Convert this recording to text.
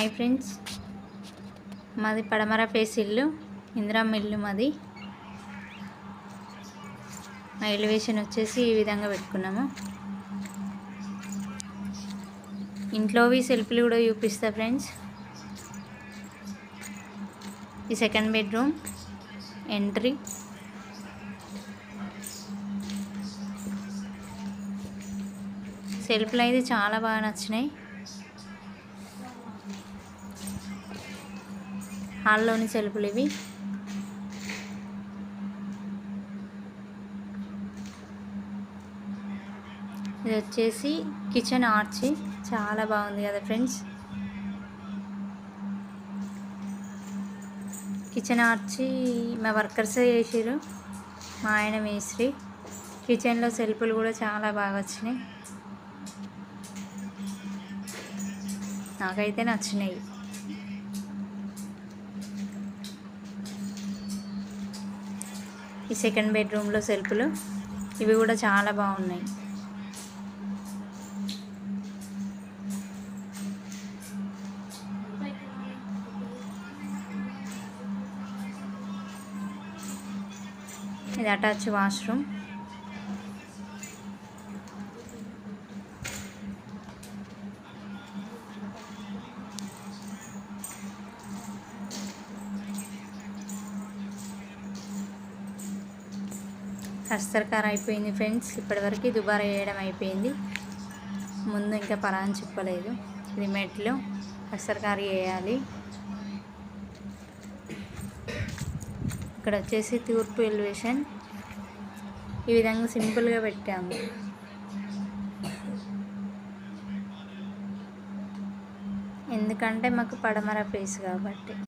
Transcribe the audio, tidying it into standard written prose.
Hi friends, మాది పడమర face ఇల్లు, ఇందిరమ్మ ఇల్లు మాది. మా ఎలివేషన్ వచ్చేసి ఈ విధంగా పెట్టుకున్నాము. ఇంట్లోవి సెల్ఫ్లు కూడా చూపిస్తా ఫ్రెండ్స్. ఈ సెకండ్ బెడ్రూమ్ ఎంట్రీ. సెల్ఫ్లు అయితే చాలా బాగా నచ్చినాయి. హాల్లోని సెల్ఫ్లు ఇవి. ఇది వచ్చేసి కిచెన్ ఆర్చ్, చాలా బాగుంది కదా ఫ్రెండ్స్. కిచెన్ ఆర్చ్ మా వర్కర్సే చేసారు, మా ఆయన మేస్త్రి. కిచెన్లో సెల్ఫ్లు కూడా చాలా బాగా వచ్చినాయి, నాకైతే నచ్చినాయి. ఈ సెకండ్ బెడ్రూమ్లో సెల్ఫ్లు ఇవి కూడా చాలా బాగున్నాయి. ఇది అటాచ్ వాష్రూమ్. కస్తర్కార అయిపోయింది ఫ్రెండ్స్, ఇప్పటివరకు దుబారా వేయడం అయిపోయింది. ముందు ఇంకా పరాన్ చెప్పలేదు. ఇది మెట్లు, కస్తర్కార వేయాలి. ఇక్కడ వచ్చేసి తూర్పు ఎలివేషన్. ఈ విధంగా సింపుల్గా పెట్టాము, ఎందుకంటే మాకు పడమర ఫేస్ కాబట్టి.